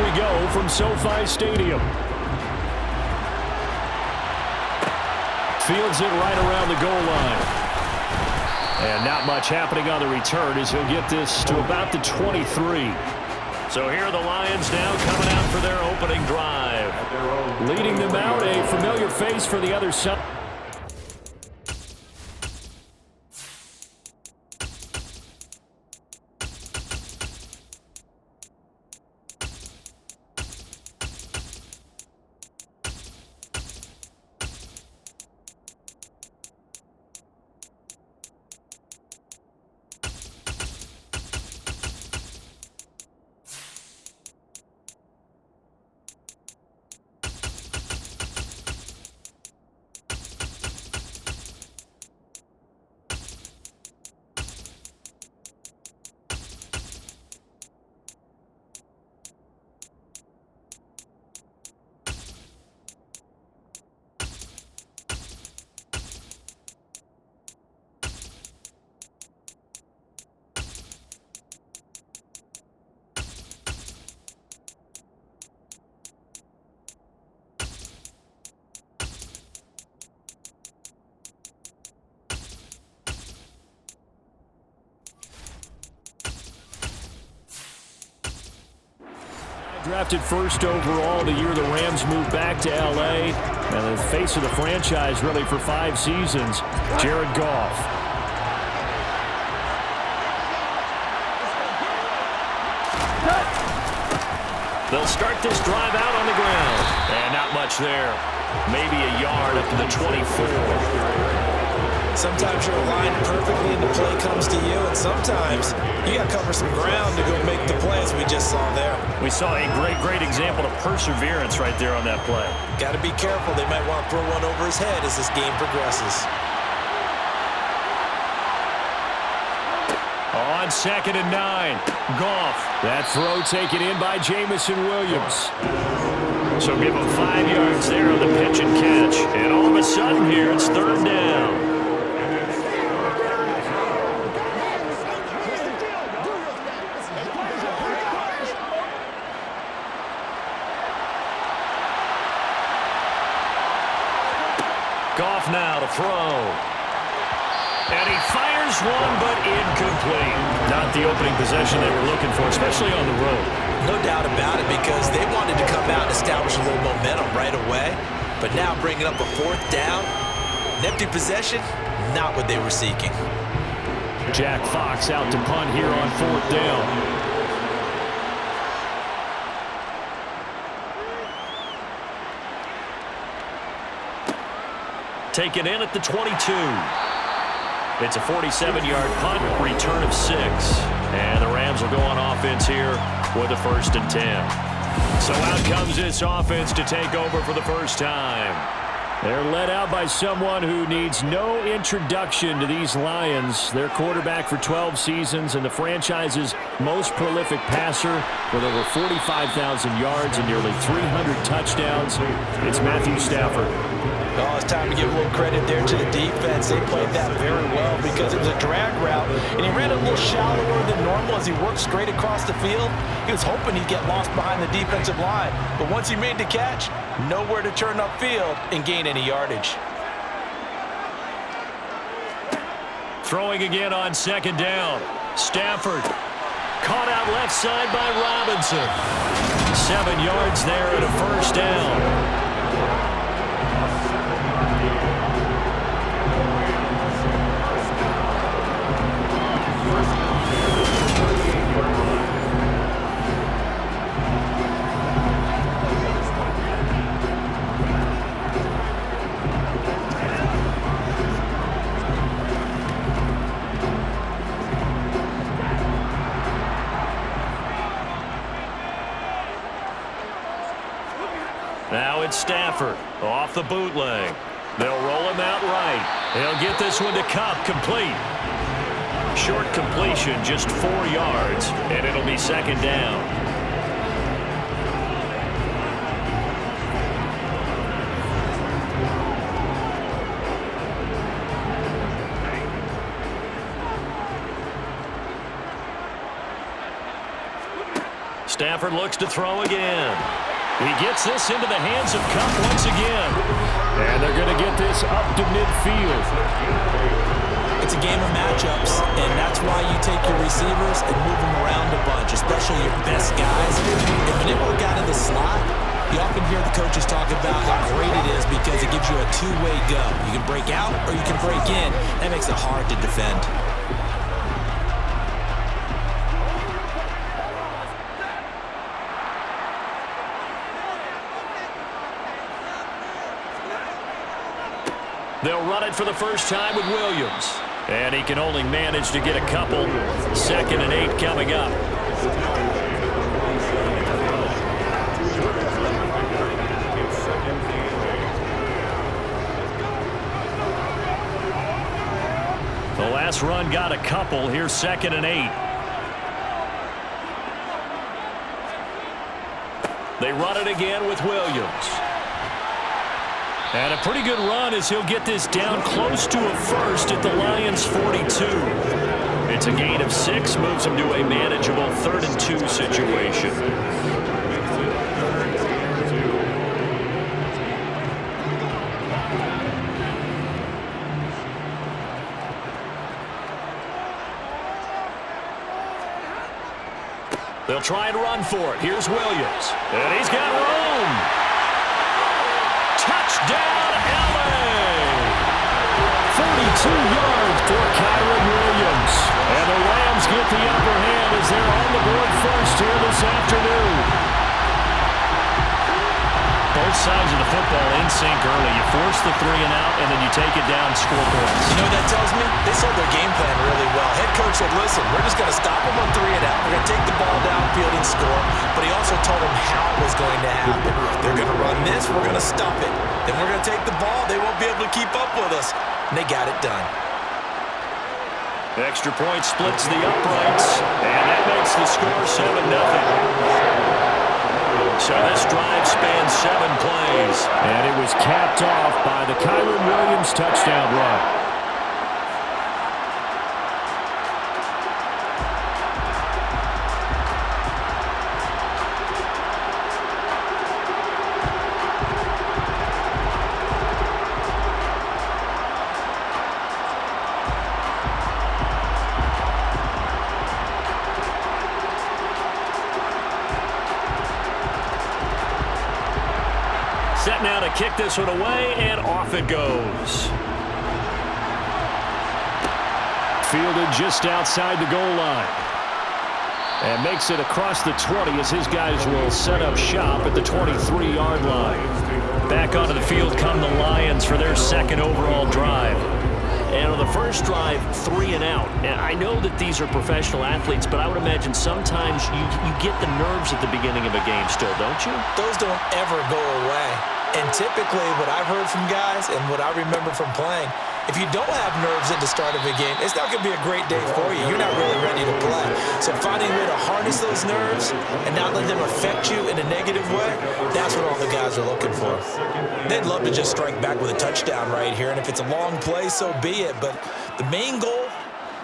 we go from SoFi Stadium. Fields it right around the goal line. And not much happening on the return as he'll get this to about the 23. So here are the Lions now coming out for their opening drive. Leading them out, a familiar face for the other side. Drafted first overall the year the Rams moved back to L.A. And the face of the franchise really for 5 seasons, Jared Goff. They'll start this drive out on the ground. And not much there. Maybe a yard up to the 24. Sometimes you're aligned perfectly and the play comes to you, and sometimes you got to cover some ground to go make the play, as we just saw there. We saw a great example of perseverance right there on that play. Got to be careful. They might want to throw one over his head as this game progresses. On 2nd and 9, Goff. That throw taken in by Jamison Williams. So give him 5 yards there on the pitch and catch. And all of a sudden here, it's 3rd down. Goff now to throw. And he fires one, but incomplete. Not the opening possession they were looking for, especially on the road. No doubt about it, because they wanted to come out and establish a little momentum right away. But now bringing up a 4th down, an empty possession, not what they were seeking. Jack Fox out to punt here on 4th down. Taken in at the 22. It's a 47-yard punt, return of 6. And the Rams will go on offense here with a 1st and 10. So out comes this offense to take over for the first time. They're led out by someone who needs no introduction to these Lions. Their quarterback for 12 seasons and the franchise's most prolific passer with over 45,000 yards and nearly 300 touchdowns. It's Matthew Stafford. Oh, it's time to give a little credit there to the defense. They played that very well because it was a drag route, and he ran a little shallower than normal as he worked straight across the field. He was hoping he'd get lost behind the defensive line, but once he made the catch, nowhere to turn upfield and gain any yardage. Throwing again on 2nd down. Stafford caught out left side by Robinson. 7 yards there and a 1st down. Now it's Stafford off the bootleg. They'll roll him out right. He'll get this one to Kupp, complete. Short completion, just 4 yards, and it'll be 2nd down. Stafford looks to throw again. He gets this into the hands of Kupp once again. And they're going to get this up to midfield. It's a game of matchups, and that's why you take your receivers and move them around a bunch, especially your best guys. And when they work out of the slot, you often hear the coaches talk about how great it is because it gives you a two-way go. You can break out or you can break in. That makes it hard to defend. They'll run it for the first time with Williams. And he can only manage to get a couple. 2nd and 8 coming up. The last run got a couple. Here's 2nd and 8. They run it again with Williams. And a pretty good run as he'll get this down close to a first at the Lions' 42. It's a gain of 6, moves him to a manageable 3rd and 2 situation. They'll try and run for it. Here's Williams. And he's got room. Touchdown, LA! 42 yards for Kyren Williams. And the Rams get the upper hand as they're on the board first here this afternoon. Both sides of the football in sync early. You force the 3 and out, and then you take it down and score points. You know what that tells me? They sold their game plan really well. Head coach said, listen, we're just going to stop them on 3 and out. We're going to take the ball downfield and score. But he also told them how it was going to happen. They're going to run this. We're going to stop it. Then we're going to take the ball. They won't be able to keep up with us. And they got it done. Extra point splits the uprights, and that makes the score 7-0. So this drive spans 7 plays. And it was capped off by the Kyren Williams touchdown run. Set now to kick this one away, and off it goes. Fielded just outside the goal line. And makes it across the 20 as his guys will set up shop at the 23-yard line. Back onto the field come the Lions for their 2nd overall drive. And on the first drive, 3 and out. And I know that these are professional athletes, but I would imagine sometimes you get the nerves at the beginning of a game still, don't you? Those don't ever go away. And typically what I've heard from guys and what I remember from playing, if you don't have nerves at the start of a game, it's not going to be a great day for you. You're not really ready to play. So finding a way to harness those nerves and not let them affect you in a negative way, that's what all the guys are looking for. They'd love to just strike back with a touchdown right here, and if it's a long play, so be it. But the main goal,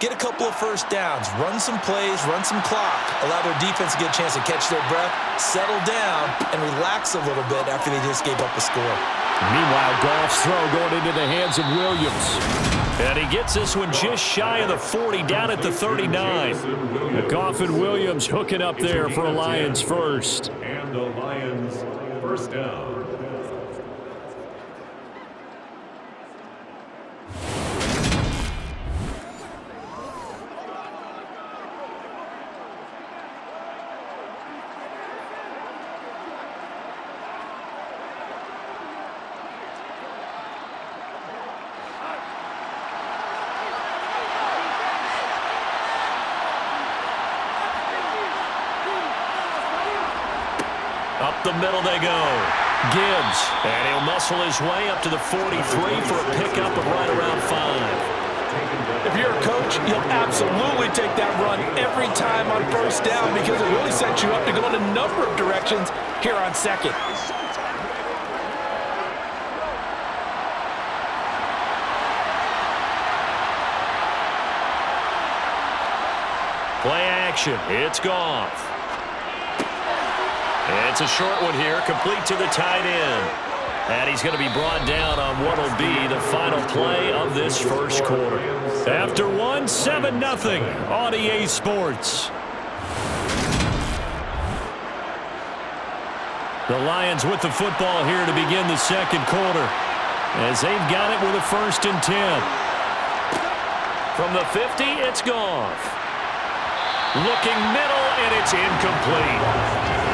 get a couple of first downs, run some plays, run some clock, allow their defense to get a chance to catch their breath, settle down, and relax a little bit after they just gave up a score. Meanwhile, Goff's throw going into the hands of Williams. And he gets this one just shy of the 40, down at the 39. Goff and Williams hooking up there for a Lions first. And the Lions first down. Up the middle they go. Gibbs, and he'll muscle his way up to the 43 for a pickup of right around 5. If you're a coach, you'll absolutely take that run every time on first down because it really sets you up to go in a number of directions here on 2nd. Play action. It's Goff. And it's a short one here, complete to the tight end. And he's going to be brought down on what will be the final play of this first quarter. After one, 7-0 on EA Sports. The Lions with the football here to begin the second quarter, as they've got it with a 1st and 10. From the 50, it's Goff. Looking middle, and it's incomplete.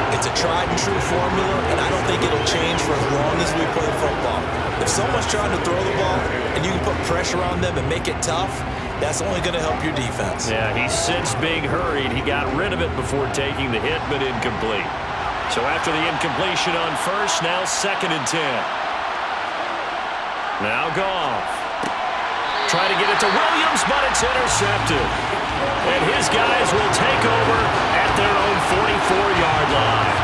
It's a tried-and-true formula, and I don't think it'll change for as long as we play football. If someone's trying to throw the ball and you can put pressure on them and make it tough, that's only going to help your defense. Yeah, he sensed being hurried. He got rid of it before taking the hit, but incomplete. So after the incompletion on first, now 2nd and 10. Now Goff. Try to get it to Williams, but it's intercepted. And his guys will take over at their own 44-yard line.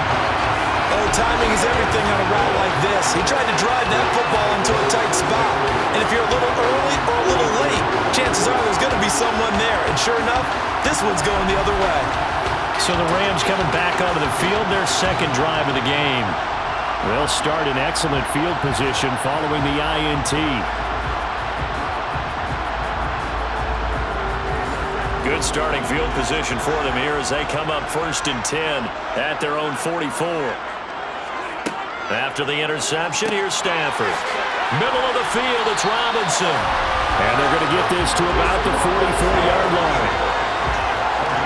Oh, timing is everything on a route like this. He tried to drive that football into a tight spot. And if you're a little early or a little late, chances are there's going to be someone there. And sure enough, this one's going the other way. So the Rams coming back onto the field, their second drive of the game. They'll start in excellent field position following the INT. Good starting field position for them here as they come up 1st and 10 at their own 44. After the interception, here's Stafford. Middle of the field, it's Robinson. And they're going to get this to about the 44-yard line.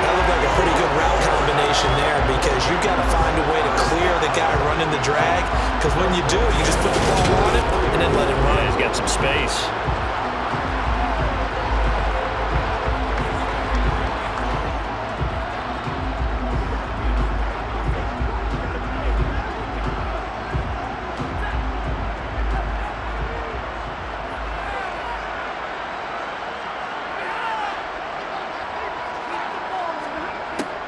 That looked like a pretty good route combination there because you've got to find a way to clear the guy running the drag, because when you do, you just put the ball on it and then let it run. Yeah, he's got some space.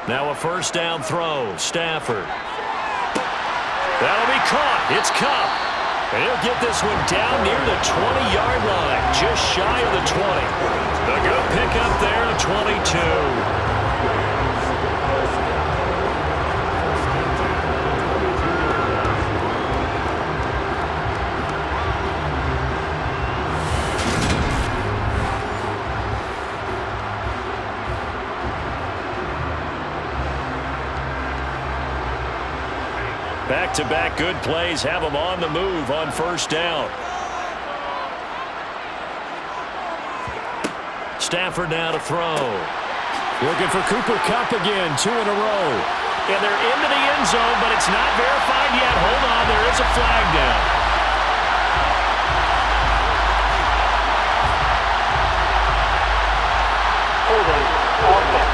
Now a 1st down throw. Stafford. That'll be caught. It's Kupp. And he'll get this one down near the 20-yard line, just shy of the 20. The good pickup there, a 22. Back-to-back good plays have them on the move on 1st down. Stafford now to throw. Looking for Cooper Kupp again, 2 in a row. And they're into the end zone, but it's not verified yet. Hold on, there is a flag down. Holding offense.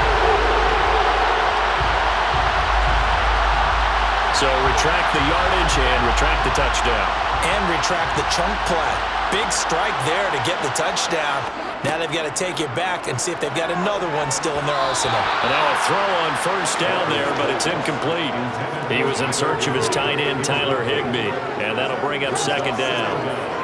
So retract the yardage and retract the touchdown. And retract the chunk play. Big strike there to get the touchdown. Now they've got to take it back and see if they've got another one still in their arsenal. And now a throw on 1st down there, but it's incomplete. He was in search of his tight end, Tyler Higbee. And that'll bring up 2nd down.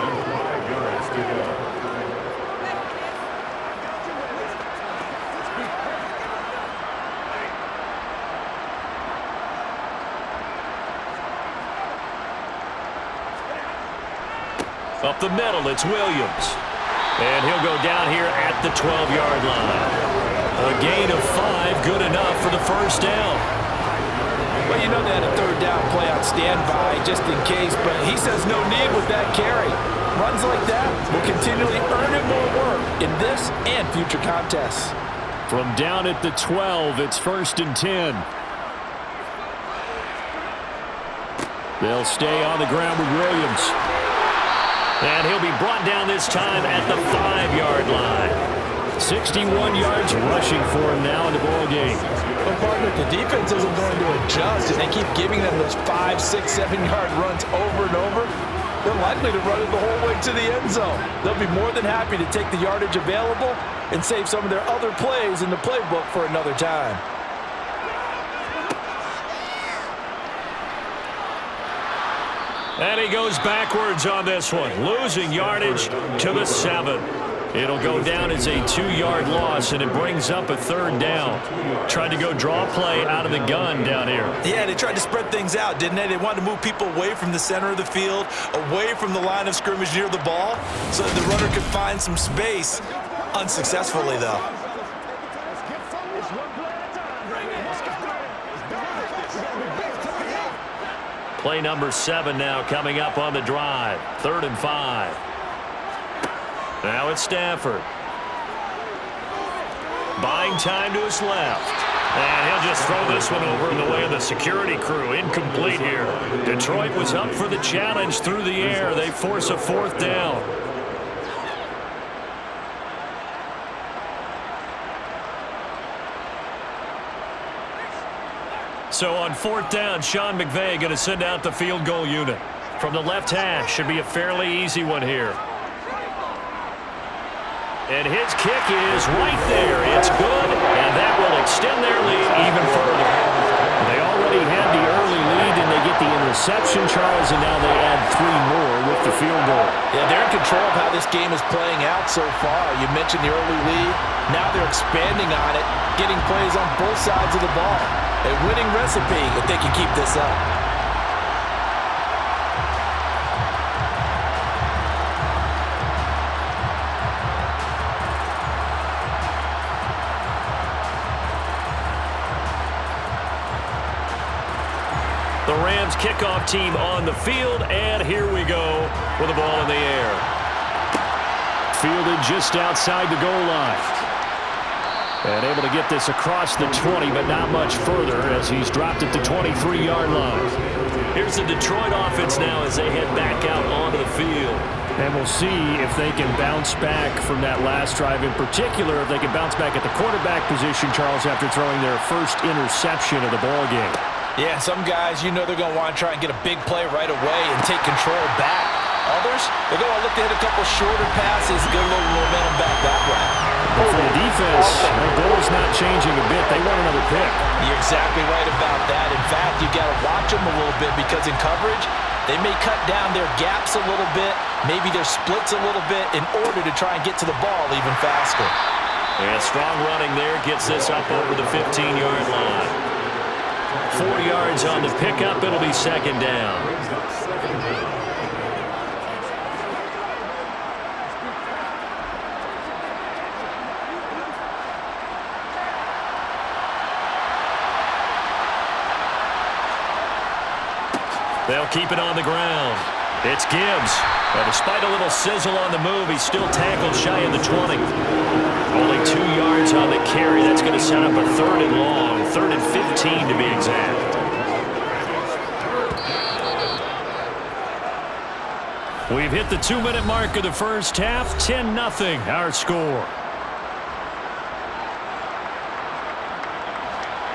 Up the middle, it's Williams. And he'll go down here at the 12-yard line. A gain of 5, good enough for the 1st down. Well, you know they had a 3rd down play on standby just in case, but he says no need with that carry. Runs like that will continually earn him more work in this and future contests. From down at the 12, it's 1st and 10. They'll stay on the ground with Williams. And he'll be brought down this time at the 5-yard line. 61 yards rushing for him now in the ball game. Well, partner, the defense isn't going to adjust, and they keep giving them those 5, 6, 7-yard runs over and over. They're likely to run it the whole way to the end zone. They'll be more than happy to take the yardage available and save some of their other plays in the playbook for another time. And he goes backwards on this one, losing yardage to the 7. It'll go down as a 2-yard loss, and it brings up a 3rd down. Tried to go draw play out of the gun down here. Yeah, they tried to spread things out, didn't they? They wanted to move people away from the center of the field, away from the line of scrimmage near the ball, so that the runner could find some space. Unsuccessfully, though. Play number 7 now coming up on the drive. 3rd and 5. Now it's Stafford. Buying time to his left. And he'll just throw this one over in the way of the security crew. Incomplete here. Detroit was up for the challenge through the air. They force a 4th down. So on 4th down, Sean McVay going to send out the field goal unit. From the left hash, should be a fairly easy one here. And his kick is right there. It's good, and that will extend their lead even further. They already had the early lead, and they get the interception, Charles, and now they add 3 more with the field goal. Yeah, they're in control of how this game is playing out so far. You mentioned the early lead. Now they're expanding on it, getting plays on both sides of the ball. A winning recipe if they can keep this up. The Rams kickoff team on the field, and here we go with the ball in the air. Fielded just outside the goal line. And able to get this across the 20, but not much further as he's dropped it to 23-yard line. Here's the Detroit offense now as they head back out onto the field. And we'll see if they can bounce back from that last drive. In particular, if they can bounce back at the quarterback position, Charles, after throwing their first interception of the ball game. Yeah, some guys, you know they're going to want to try and get a big play right away and take control back. Others, they're going to look to hit a couple shorter passes, get a little momentum back that way. But for the defense, the goal's not changing a bit. They want another pick. You're exactly right about that. In fact, you got to watch them a little bit because in coverage, they may cut down their gaps a little bit, maybe their splits a little bit in order to try and get to the ball even faster. And strong running there gets this up over the 15-yard line. 4 yards on the pickup. It'll be 2nd down. They'll keep it on the ground. It's Gibbs. And despite a little sizzle on the move, he's still tackled shy of the 20. Only 2 yards on the carry. That's going to set up a 3rd and long. 3rd and 15 to be exact. We've hit the 2-minute mark of the first half. 10-0 our score.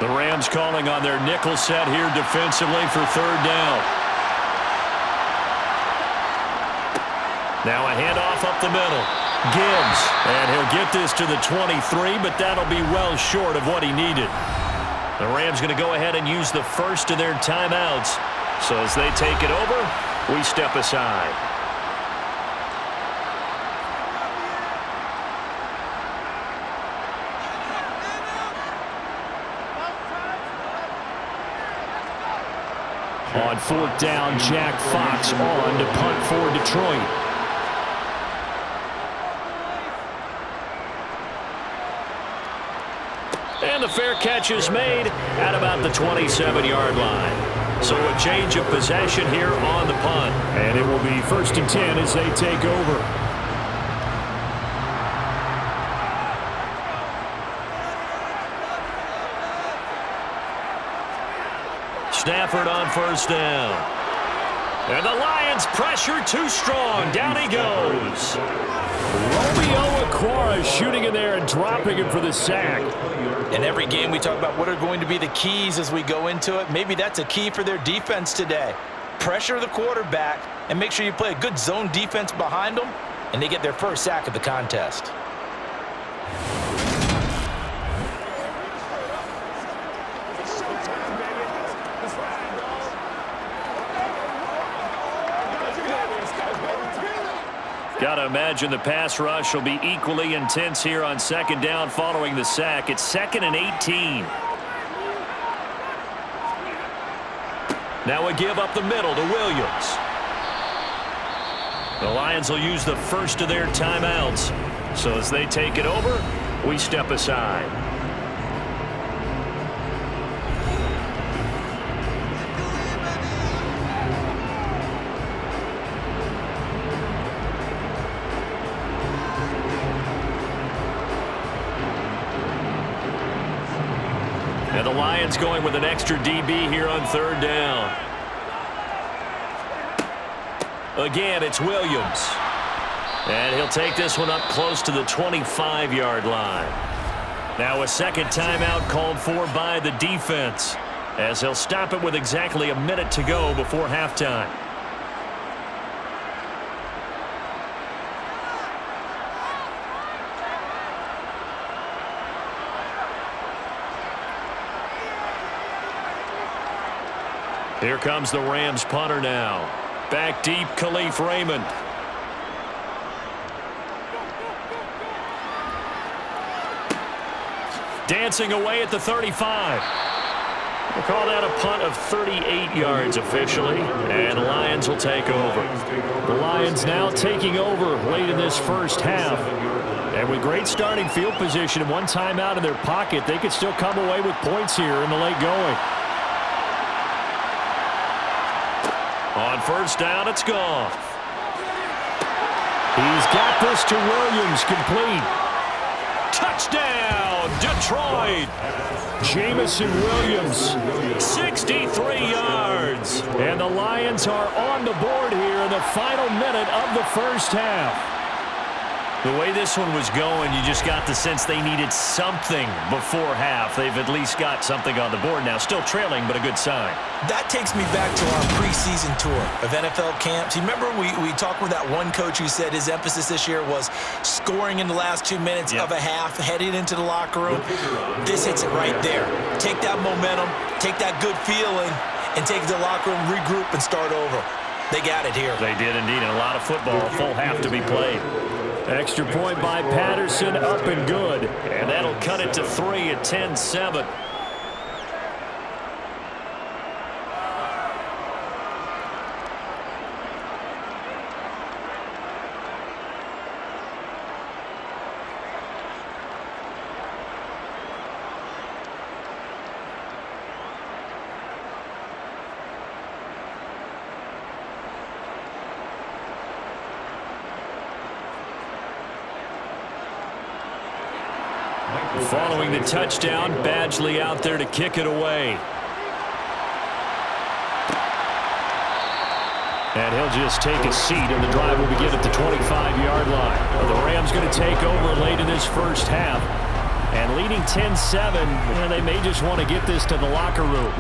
The Rams calling on their nickel set here defensively for 3rd down. Now a handoff up the middle. Gibbs, and he'll get this to the 23, but that'll be well short of what he needed. The Rams going to go ahead and use the first of their timeouts. So as they take it over, we step aside. On 4th down, Jack Fox on to punt for Detroit. And the fair catch is made at about the 27-yard line. So a change of possession here on the punt. And it will be 1st and 10 as they take over. Stafford on 1st down. And the Lions pressure too strong. Down he goes. Romeo Okwara shooting in there and dropping him for the sack. In every game we talk about what are going to be the keys as we go into it. Maybe that's a key for their defense today. Pressure the quarterback and make sure you play a good zone defense behind them, and they get their first sack of the contest. Got to imagine the pass rush will be equally intense here on second down following the sack. It's 2nd and 18. Now a give up the middle to Williams. The Lions will use the first of their timeouts. So as they take it over, we step aside. And the Lions going with an extra DB here on 3rd down. Again, it's Williams. And he'll take this one up close to the 25-yard line. Now a second timeout called for by the defense, as he'll stop it with exactly a minute to go before halftime. Here comes the Rams punter now. Back deep, Khalif Raymond. Dancing away at the 35. We'll call that a punt of 38 yards officially, and the Lions will take over. The Lions now taking over late in this first half. And with great starting field position and one timeout in their pocket, they could still come away with points here in the late going. On 1st down, it's Goff. He's got this to Williams, complete. Touchdown, Detroit. Jamison Williams. 63 yards. And the Lions are on the board here in the final minute of the first half. The way this one was going, you just got the sense they needed something before half. They've at least got something on the board now. Still trailing, but a good sign. That takes me back to our preseason tour of NFL camps. You remember we talked with that one coach who said his emphasis this year was scoring in the last 2 minutes of a half, heading into the locker room. This hits it right there. Take that momentum, take that good feeling, and take it to the locker room, regroup, and start over. They got it here. They did indeed, and a lot of football, a full half to be played. Extra point by Patterson, up and good. And that'll cut it to 3 at 10-7. Following the touchdown, Badgley out there to kick it away. And he'll just take a seat, and the drive will begin at the 25-yard line. The Rams going to take over late in this first half. And leading 10-7, and they may just want to get this to the locker room.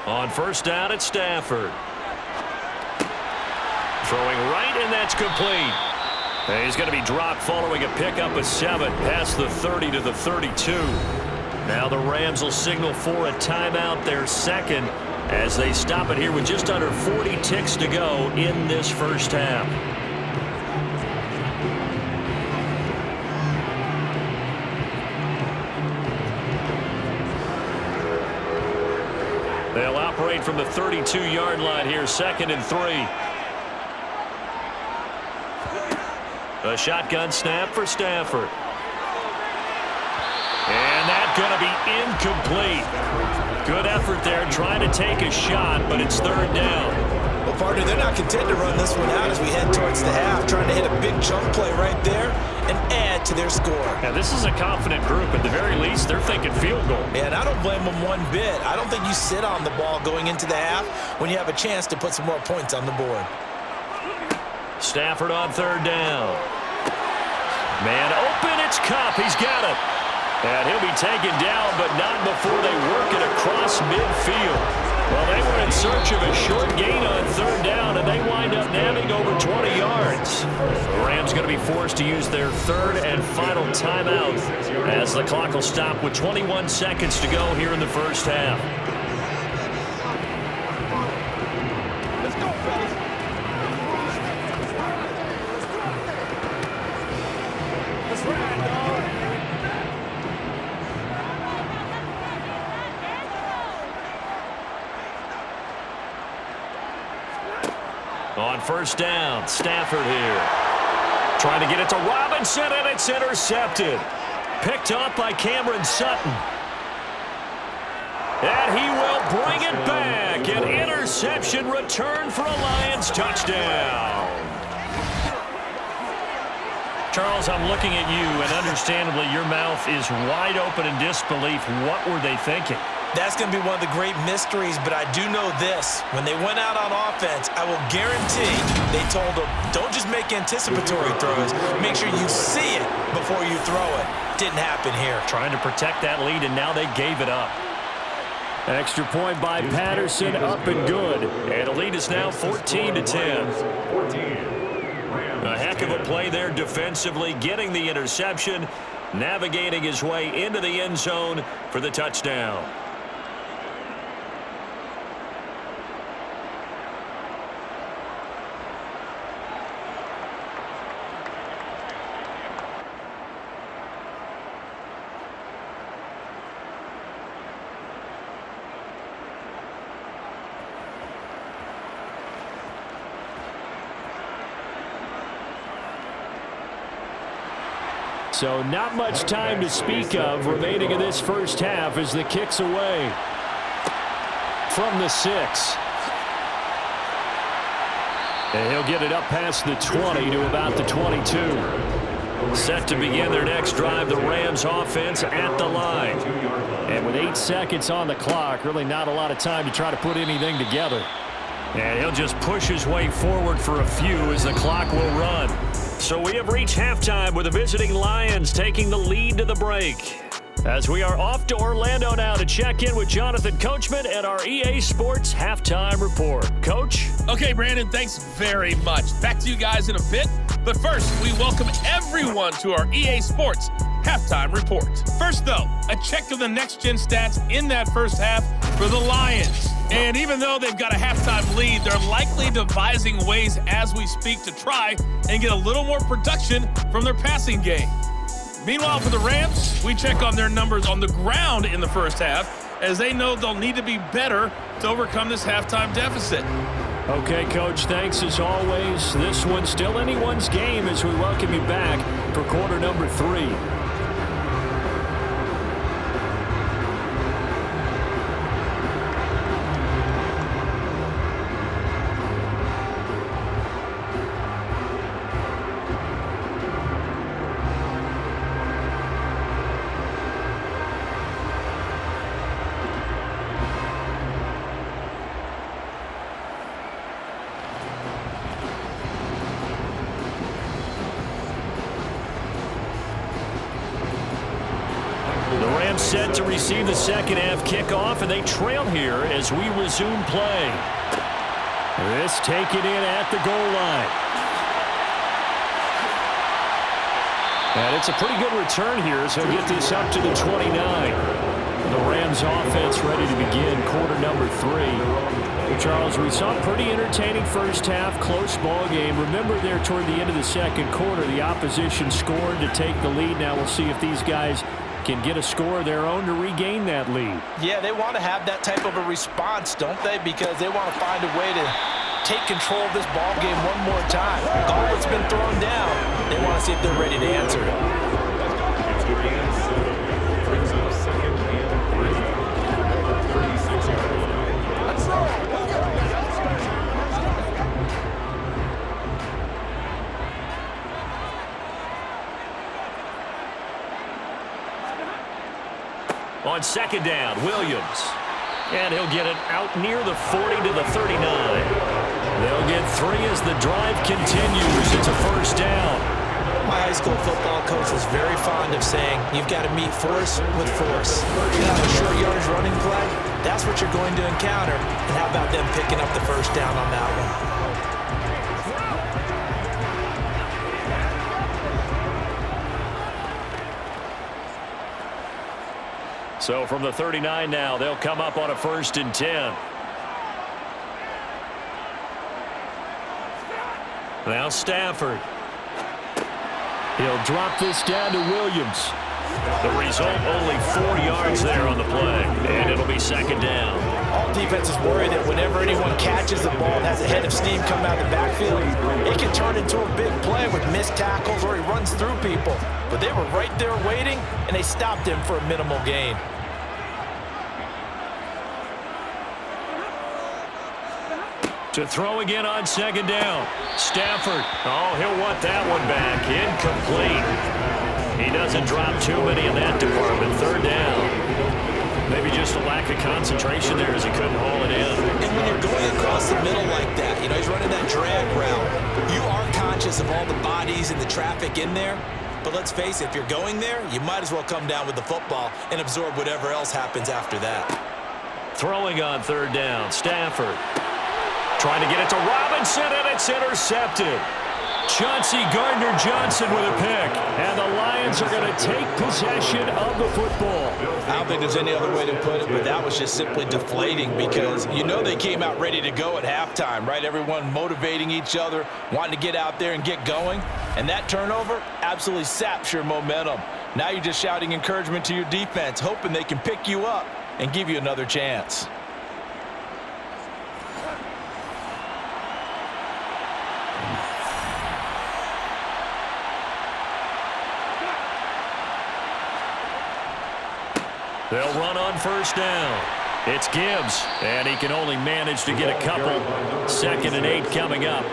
On 1st down, it's Stafford. Throwing right, and that's complete. And he's going to be dropped following a pickup of 7 past the 30 to the 32. Now the Rams will signal for a timeout, their second, as they stop it here with just under 40 ticks to go in this first half. They'll operate from the 32-yard line here, 2nd and 3. A shotgun snap for Stafford. And that's going to be incomplete. Good effort there trying to take a shot, but it's 3rd down. Well, partner, they're not content to run this one out as we head towards the half, trying to hit a big chunk play right there and add to their score. Now, this is a confident group. At the very least, they're thinking field goal. Yeah, and I don't blame them one bit. I don't think you sit on the ball going into the half when you have a chance to put some more points on the board. Stafford on 3rd down. Man open, it's Kupp. He's got it. And he'll be taken down, but not before they work it across midfield. Well, they were in search of a short gain on 3rd down, and they wind up nabbing over 20 yards. The Rams going to be forced to use their 3rd and final timeout as the clock will stop with 21 seconds to go here in the first half. On first down, Stafford here. Trying to get it to Robinson, and it's intercepted. Picked off by Cameron Sutton. And he will bring it back. An interception return for a Lions touchdown. Charles, I'm looking at you, and understandably, your mouth is wide open in disbelief. What were they thinking? That's going to be one of the great mysteries, but I do know this. When they went out on offense, I will guarantee they told them, don't just make anticipatory throws. Make sure you see it before you throw it. Didn't happen here. Trying to protect that lead, and now they gave it up. Extra point by Patterson, up and good. And the lead is now 14-10. A heck of a play there defensively, getting the interception, navigating his way into the end zone for the touchdown. So not much time to speak of remaining in this first half as the kick's away from the 6. And he'll get it up past the 20 to about the 22. Set to begin their next drive, the Rams offense at the line. And with 8 seconds on the clock, really not a lot of time to try to put anything together. And he'll just push his way forward for a few as the clock will run. So we have reached halftime with the visiting Lions taking the lead to the break. As we are off to Orlando now to check in with Jonathan Coachman and our EA Sports Halftime Report. Coach? Okay, Brandon, thanks very much. Back to you guys in a bit. But first, we welcome everyone to our EA Sports Halftime Report. First, though, a check of the next-gen stats in that first half for the Lions. And even though they've got a halftime lead, they're likely devising ways as we speak to try and get a little more production from their passing game. Meanwhile, for the Rams, we check on their numbers on the ground in the first half, as they know they'll need to be better to overcome this halftime deficit. Okay, Coach, thanks as always. This one's still anyone's game as we welcome you back for quarter number 3. Set to receive the second half kickoff, and they trail here as we resume play. This taken in at the goal line. And it's a pretty good return here as he'll get this up to the 29. The Rams offense ready to begin quarter number 3. Well, Charles, we saw a pretty entertaining first half, close ball game. Remember there toward the end of the second quarter, the opposition scored to take the lead. Now we'll see if these guys can get a score of their own to regain that lead. Yeah, they want to have that type of a response, don't they? Because they want to find a way to take control of this ball game one more time. All that's been thrown down, they want to see if they're ready to answer it. On second down, Williams. And he'll get it out near the 40 to the 39. They'll get 3 as the drive continues. It's a first down. My high school football coach was very fond of saying, you've got to meet force with force. You have a short yardage running play, that's what you're going to encounter. And how about them picking up the first down on that one? So from the 39 now, they'll come up on a 1st and 10. Now Stafford. He'll drop this down to Williams. The result, only 4 yards there on the play, and it'll be second down. All defenses worry that whenever anyone catches the ball and has a head of steam coming out of the backfield, it can turn into a big play with missed tackles or he runs through people. But they were right there waiting, and they stopped him for a minimal gain. To throw again on second down. Stafford. Oh, he'll want that one back. Incomplete. He doesn't drop too many in that department. Third down. Maybe just a lack of concentration there as he couldn't haul it in. And when you're going across the middle like that, you know, he's running that drag route. You are conscious of all the bodies and the traffic in there. But let's face it, if you're going there, you might as well come down with the football and absorb whatever else happens after that. Throwing on third down. Stafford. Trying to get it to Robinson, and it's intercepted. Chauncey Gardner-Johnson with a pick. And the Lions are going to take possession of the football. I don't think there's any other way to put it, but that was just simply deflating because you know they came out ready to go at halftime, right? Everyone motivating each other, wanting to get out there and get going. And that turnover absolutely saps your momentum. Now you're just shouting encouragement to your defense, hoping they can pick you up and give you another chance. They'll run on first down. It's Gibbs, and he can only manage to get a couple. 2nd and 8 coming up.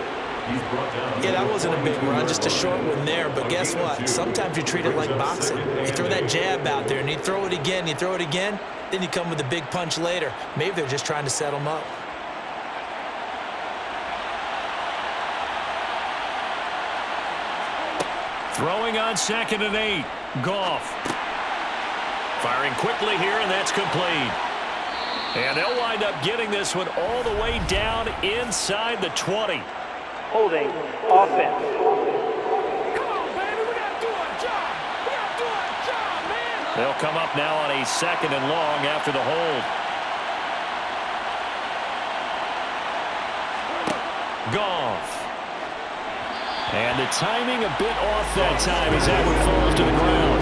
Yeah, that wasn't a big run, just a short one there. But guess what? Sometimes you treat it like boxing. You throw that jab out there, and you throw it again, you throw it again, then you come with a big punch later. Maybe they're just trying to set them up. Throwing on 2nd and 8. Goff. Firing quickly here, and that's complete. And they'll wind up getting this one all the way down inside the 20. Holding offense. Come on, baby. We got to do our job. We got to do our job, man. They'll come up now on a 2nd and long after the hold. Goff. And the timing a bit off that time as that one falls to the ground.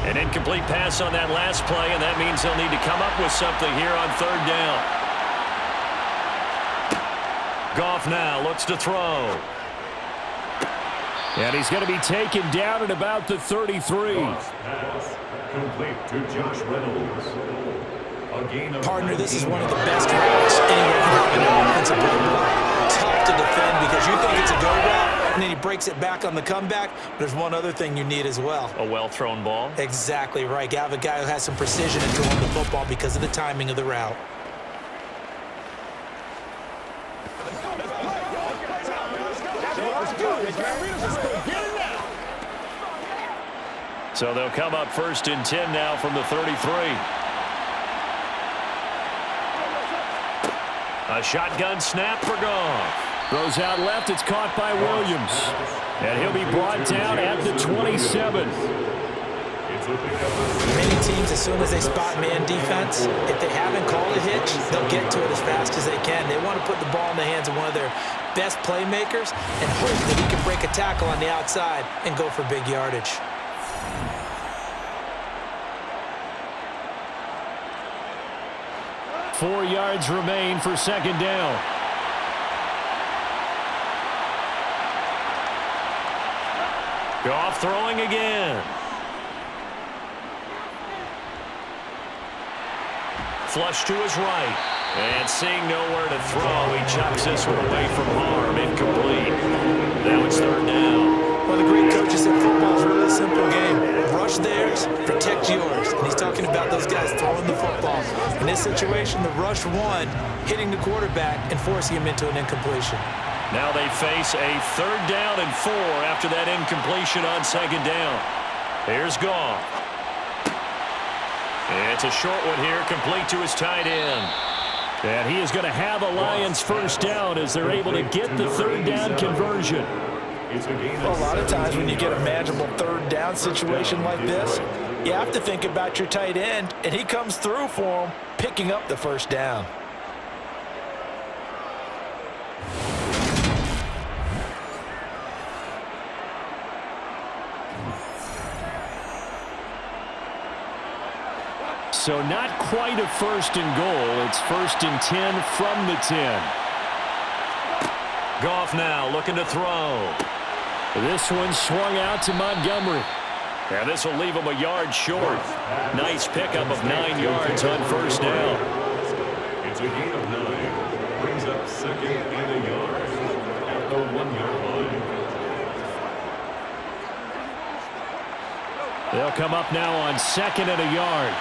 An incomplete pass on that last play, and that means they'll need to come up with something here on third down. Goff now looks to throw. And he's going to be taken down at about the 33. Pass complete to Josh Reynolds. A gain of Partner, this is one of the best routes anywhere in an offensive play. Tough to defend because you think it's a go route, and then he breaks it back on the comeback. There's one other thing you need as well. A well-thrown ball. Exactly right. You have a guy who has some precision in throwing the football because of the timing of the route. So they'll come up 1st and 10 now from the 33. A shotgun snap for Goff. Throws out left. It's caught by Williams. And he'll be brought down at the 27. Many teams, as soon as they spot man defense, if they haven't called a hitch, they'll get to it as fast as they can. They want to put the ball in the hands of one of their best playmakers and hope that he can break a tackle on the outside and go for big yardage. Four yards remain for second down. Goff throwing again. Flush to his right. And seeing nowhere to throw, he chucks this one away from harm. Incomplete. Now it's third down. One of the great coaches said football is really a simple game. Rush theirs, protect yours. And he's talking about those guys throwing the football. In this situation, the rush one, hitting the quarterback and forcing him into an incompletion. Now they face a 3rd down and 4 after that incompletion on second down. Here's Goff. It's a short one here, complete to his tight end. And he is going to have a Lions first down as they're able to get the 3rd down conversion. A lot of times when you get a manageable 3rd down situation like this, You have to think about your tight end, and he comes through for him, picking up the first down. So not quite a first and goal. It's 1st and 10 from the 10. Goff now looking to throw. This one swung out to Montgomery. And this will leave him a yard short. Nice pickup of 9 yards on first down. It's a gain of 9. Brings up 2nd and a yard at the 1-yard line. They'll come up now on 2nd and a yard.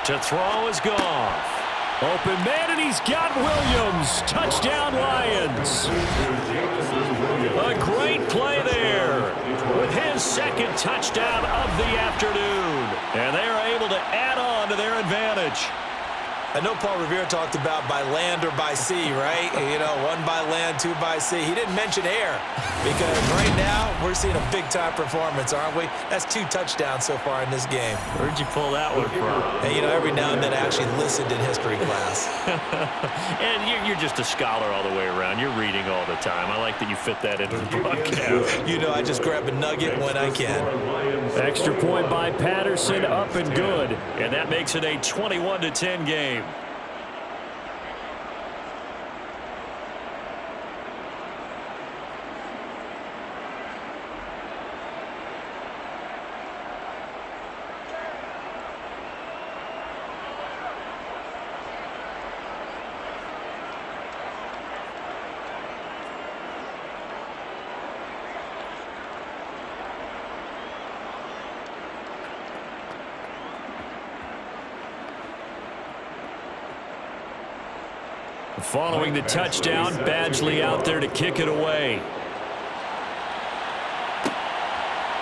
To throw is Goff. Open man, and he's got Williams. Touchdown, Lions. A great play there with his 2nd touchdown of the afternoon. And they are able to add on to their advantage. I know Paul Revere talked about by land or by sea, right? You know, 1 by land, 2 by sea. He didn't mention air because right now we're seeing a big-time performance, aren't we? That's 2 touchdowns so far in this game. Where'd you pull that one from? And, you know, every now and then I actually listened in history class. And you're just a scholar all the way around. You're reading all the time. I like that you fit that into the broadcast. You know, I just grab a nugget when I can. Extra point by Patterson, up and good. And that makes it a 21-10 game. Following the touchdown, Badgley out there to kick it away.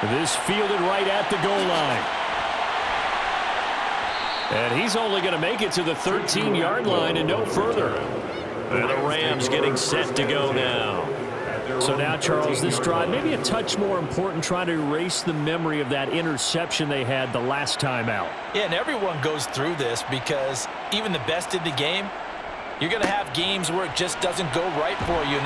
This fielded right at the goal line. And he's only going to make it to the 13-yard line and no further. And the Rams getting set to go now. So now, Charles, this drive maybe a touch more important, trying to erase the memory of that interception they had the last time out. Yeah, and everyone goes through this because even the best in the game, you're going to have games where it just doesn't go right for you.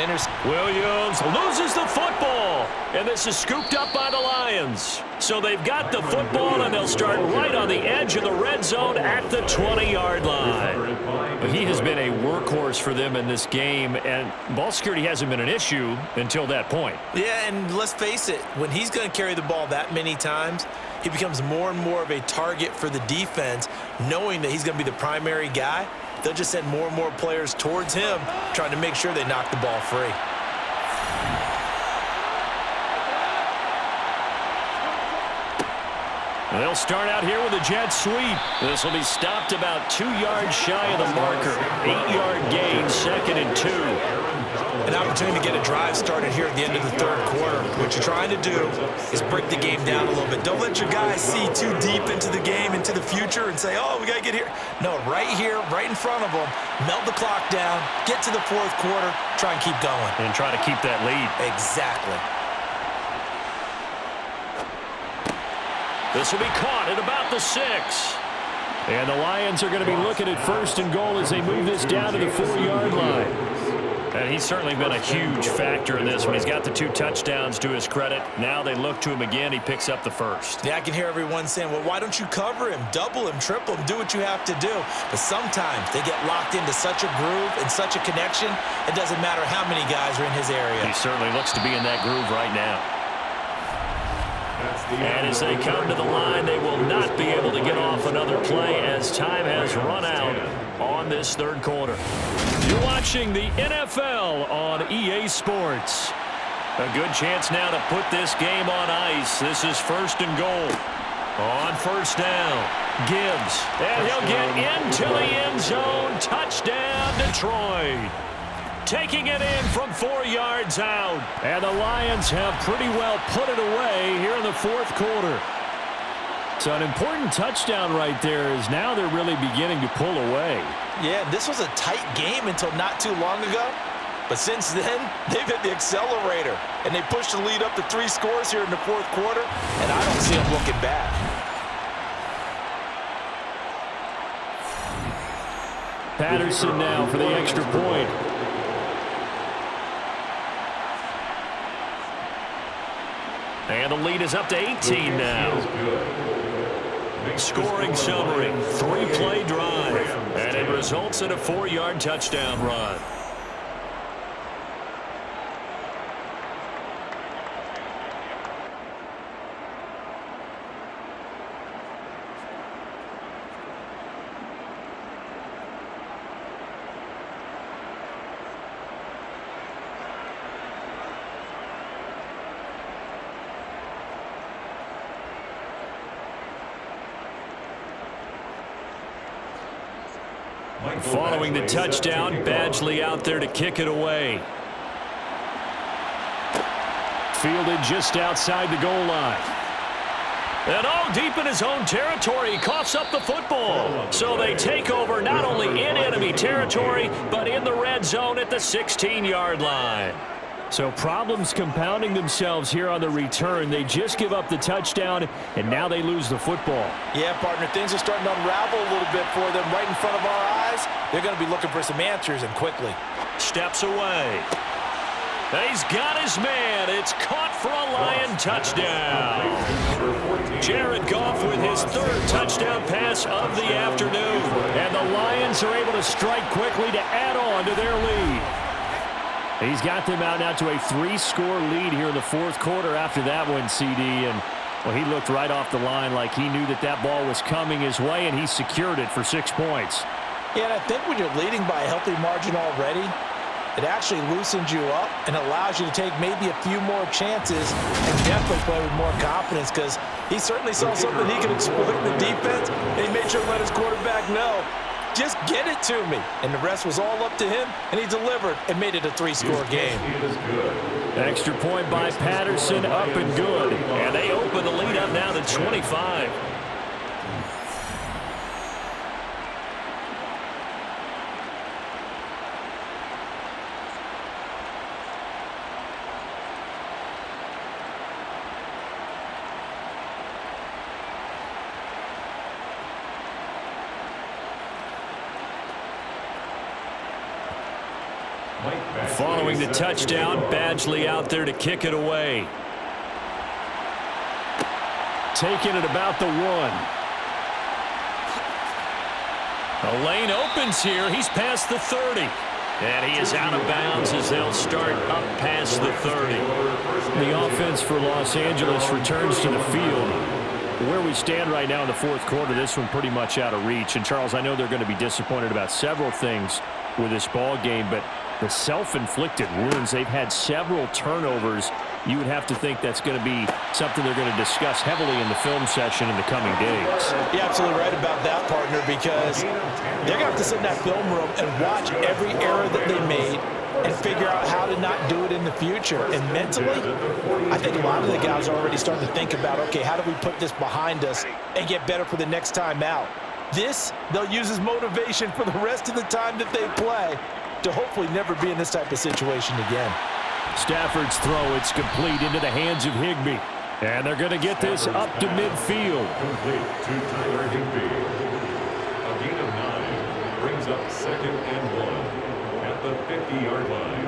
Williams loses the football, and this is scooped up by the Lions. So they've got the football, and they'll start right on the edge of the red zone at the 20-yard line. But he has been a workhorse for them in this game, and ball security hasn't been an issue until that point. Yeah, and let's face it, when he's going to carry the ball that many times, he becomes more and more of a target for the defense, knowing that he's going to be the primary guy. They'll just send more and more players towards him, trying to make sure they knock the ball free. They'll start out here with a jet sweep. This will be stopped about 2 yards shy of the marker. 8-yard gain, 2nd and 2. An opportunity to get a drive started here at the end of the 3rd quarter. What you're trying to do is break the game down a little bit. Don't let your guys see too deep into the game, into the future, and say, oh, we got to get here. No, right here, right in front of them, melt the clock down, get to the 4th quarter, try and keep going. And try to keep that lead. Exactly. This will be caught at about the 6. And the Lions are going to be looking at 1st and goal as they move this down to the 4-yard line. And he's certainly been a huge factor in this one. He's got the 2 touchdowns to his credit. Now they look to him again. He picks up the 1st. Yeah, I can hear everyone saying, well, why don't you cover him, double him, triple him, do what you have to do. But sometimes they get locked into such a groove and such a connection, it doesn't matter how many guys are in his area. He certainly looks to be in that groove right now. And as they come to the line, they will not be able to get off another play as time has run out on this 3rd quarter. You're watching the NFL on EA Sports. A good chance now to put this game on ice. This is 1st and goal. On 1st down, Gibbs. And he'll get into the end zone. Touchdown, Detroit. Taking it in from 4 yards out. And the Lions have pretty well put it away here in the 4th quarter. So an important touchdown right there is now they're really beginning to pull away. Yeah, this was a tight game until not too long ago. But since then, they've hit the accelerator, and they pushed the lead up to 3 scores here in the fourth quarter, and I don't see them looking back. Patterson now for the extra point. And the lead is up to 18 now. Scoring summary, 3-play drive, and it results in a 4-yard touchdown run. Following the touchdown, Badgley out there to kick it away. Fielded just outside the goal line. And deep in his own territory, he coughs up the football. So they take over not only in enemy territory, but in the red zone at the 16-yard line. So problems compounding themselves here on the return. They just give up the touchdown, and now they lose the football. Yeah, partner, things are starting to unravel a little bit for them right in front of our eyes. They're going to be looking for some answers, and quickly. Steps away. He's got his man. It's caught for a Lion touchdown. Jared Goff with his 3rd touchdown pass of the afternoon. And the Lions are able to strike quickly to add on to their lead. He's got them out now to a 3-score lead here in the fourth quarter after that one, CD. And, well, he looked right off the line like he knew that that ball was coming his way, and he secured it for 6 points. Yeah, and I think when you're leading by a healthy margin already, it actually loosens you up and allows you to take maybe a few more chances and definitely play with more confidence, because he certainly saw something he could exploit in the defense, and he made sure to let his quarterback know, just get it to me. And the rest was all up to him, and he delivered and made it a 3-score game. Extra point by Patterson, up and good. And they open the lead up now to 25. Following the touchdown, Badgley out there to kick it away. Taking it about the 1. The lane opens here. He's past the 30. And he is out of bounds as they'll start up past the 30. The offense for Los Angeles returns to the field. Where we stand right now in the fourth quarter, this one pretty much out of reach. And, Charles, I know they're going to be disappointed about several things with this ball game, but the self-inflicted wounds, they've had several turnovers. You would have to think that's going to be something they're going to discuss heavily in the film session in the coming days. You're absolutely right about that, partner, because they're going to have to sit in that film room and watch every error that they made and figure out how to not do it in the future. And mentally, I think a lot of the guys are already starting to think about, okay, how do we put this behind us and get better for the next time out? This, they'll use as motivation for the rest of the time that they play to hopefully never be in this type of situation again. Stafford's throw, it's complete into the hands of Higbee. And they're going to get this up to midfield. Complete to Tyler Higbee. A gain of 9 brings up 2nd and 1 at the 50-yard line.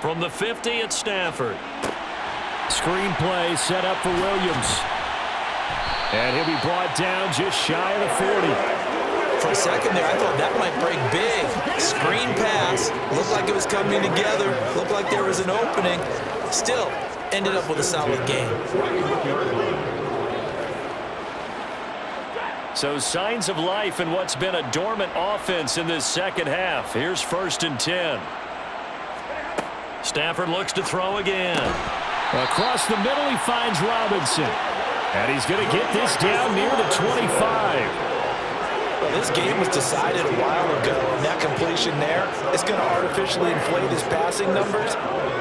From the 50 at Stafford. Screen play set up for Williams. And he'll be brought down just shy of the 40. For a second there, I thought that might break big. Screen pass. Looked like it was coming together. Looked like there was an opening. Still, ended up with a solid game. So signs of life in what's been a dormant offense in this second half. Here's 1st and 10. Stafford looks to throw again. Across the middle, he finds Robinson. And he's going to get this down near the 25. this game was decided a while ago, and that completion there is going to artificially inflate his passing numbers.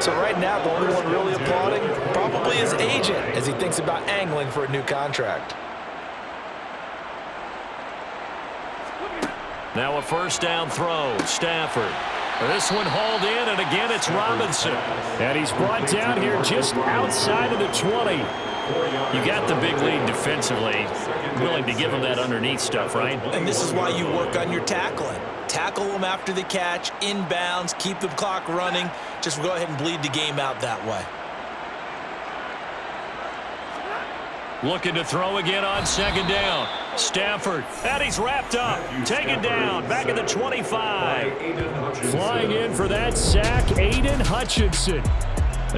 So right now, the only one really applauding probably his agent as he thinks about angling for a new contract. Now a first down throw. Stafford. This one hauled in, and again it's Robinson. And he's brought down here just outside of the 20. You got the big lead defensively. Willing to give him that underneath stuff, right? And this is why you work on your tackling. Tackle them after the catch, inbounds, keep the clock running. Just go ahead and bleed the game out that way. Looking to throw again on second down. Stafford, and he's wrapped up. Taken down, back at the 25. Flying in for that sack, Aiden Hutchinson.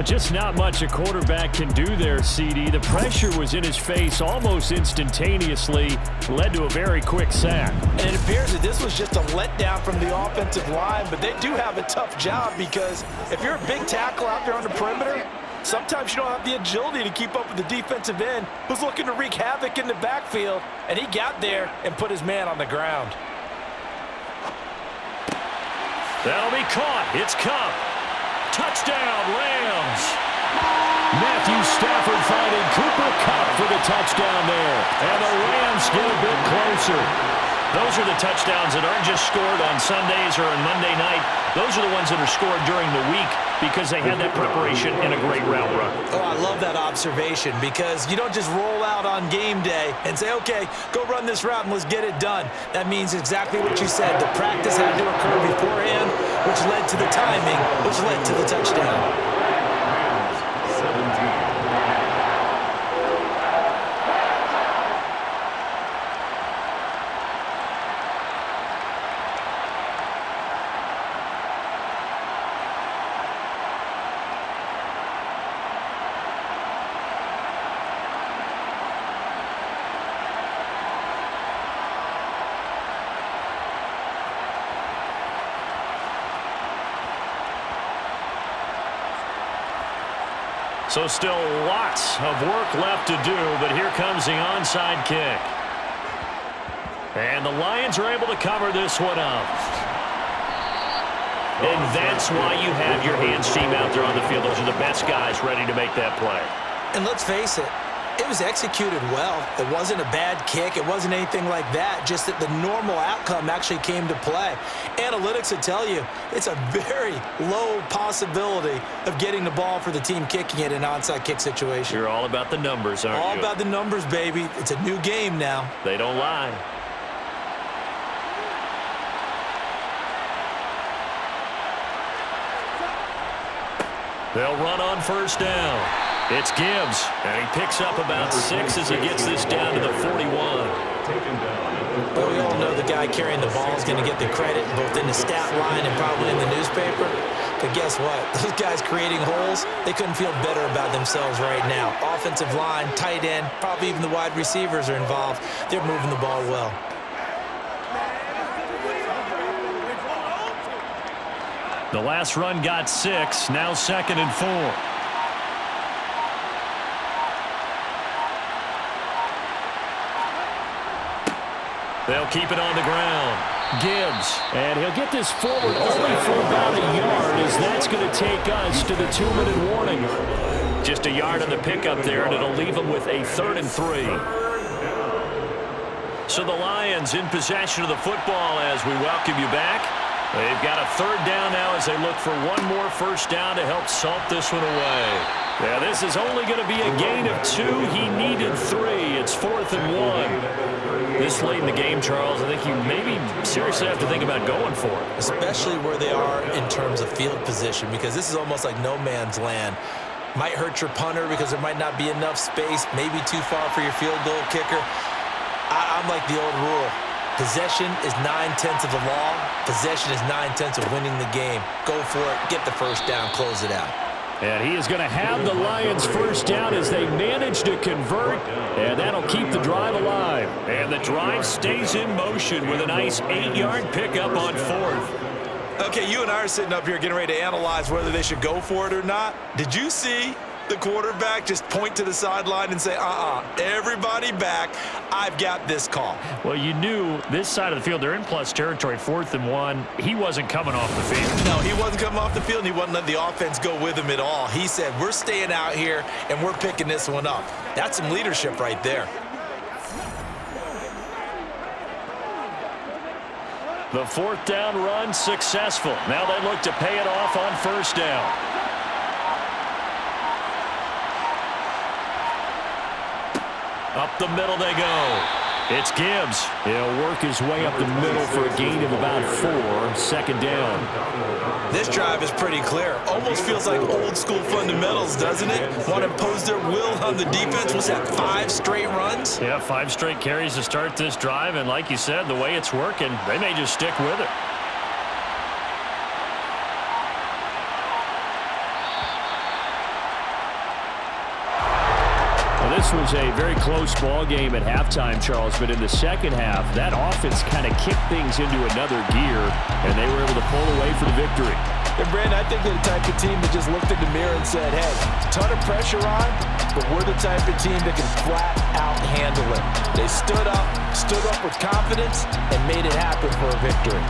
Just not much a quarterback can do there, CD. The pressure was in his face almost instantaneously, led to a very quick sack. And it appears that this was just a letdown from the offensive line, but they do have a tough job because if you're a big tackle out there on the perimeter, sometimes you don't have the agility to keep up with the defensive end who's looking to wreak havoc in the backfield, and he got there and put his man on the ground. That'll be caught. It's Cup. Touchdown, Rams. Matthew Stafford finding Cooper Kupp for the touchdown there. And the Rams get a bit closer. Those are the touchdowns that aren't just scored on Sundays or on Monday night. Those are the ones that are scored during the week because they had that preparation and a great route run. Oh, I love that observation because you don't just roll out on game day and say, okay, go run this route and let's get it done. That means exactly what you said. The practice had to occur beforehand, which led to the timing, which led to the touchdown. 17. So still lots of work left to do, but here comes the onside kick. And the Lions are able to cover this one up. And that's why you have your hands team out there on the field. Those are the best guys ready to make that play. And let's face it, it was executed well. It wasn't a bad kick. It wasn't anything like that, just that the normal outcome actually came to play. Analytics will tell you it's a very low possibility of getting the ball for the team kicking it in an onside kick situation. You're all about the numbers, aren't you? All about the numbers, baby. It's a new game now. They don't lie. They'll run on first down. It's Gibbs, and he picks up about 6 as he gets this down to the 41. But we all know the guy carrying the ball is going to get the credit both in the stat line and probably in the newspaper. But guess what? Those guys creating holes, they couldn't feel better about themselves right now. Offensive line, tight end, probably even the wide receivers are involved. They're moving the ball well. The last run got 6, now 2nd and 4. They'll keep it on the ground. Gibbs. And he'll get this forward only for about a yard as that's going to take us to the 2-minute warning. Just a yard on the pickup there, and it'll leave them with a 3rd and 3. So the Lions in possession of the football as we welcome you back. They've got a 3rd down now as they look for one more first down to help salt this one away. Yeah, this is only going to be a gain of 2. He needed 3. It's 4th and 1. This late in the game, Charles, I think you maybe seriously have to think about going for it. Especially where they are in terms of field position, because this is almost like no man's land. Might hurt your punter because there might not be enough space, maybe too far for your field goal kicker. I'm like the old rule. Possession is 9/10 of the law. Possession is 9/10 of winning the game. Go for it. Get the first down. Close it out. And he is going to have the Lions first down as they manage to convert, and that'll keep the drive alive. And the drive stays in motion with a nice 8-yard pickup on 4th. Okay, you and I are sitting up here getting ready to analyze whether they should go for it or not. Did you see the quarterback just point to the sideline and say, everybody back. I've got this call. Well, you knew this side of the field, they're in plus territory, 4th and 1. He wasn't coming off the field. No, he wasn't coming off the field, and he wasn't letting the offense go with him at all. He said, we're staying out here, and we're picking this one up. That's some leadership right there. The 4th down run successful. Now they look to pay it off on 1st down. Up the middle they go. It's Gibbs. He'll work his way up the middle for a gain of about 4. 2nd down. This drive is pretty clear. Almost feels like old school fundamentals, doesn't it? Want to impose their will on the defense. What's that, 5 straight runs? Yeah, 5 straight carries to start this drive. And like you said, the way it's working, they may just stick with it. This was a very close ball game at halftime, Charles, but in the second half, that offense kind of kicked things into another gear, and they were able to pull away for the victory. And, Brandon, I think they're the type of team that just looked in the mirror and said, hey, ton of pressure on, but we're the type of team that can flat out handle it. They stood up with confidence, and made it happen for a victory.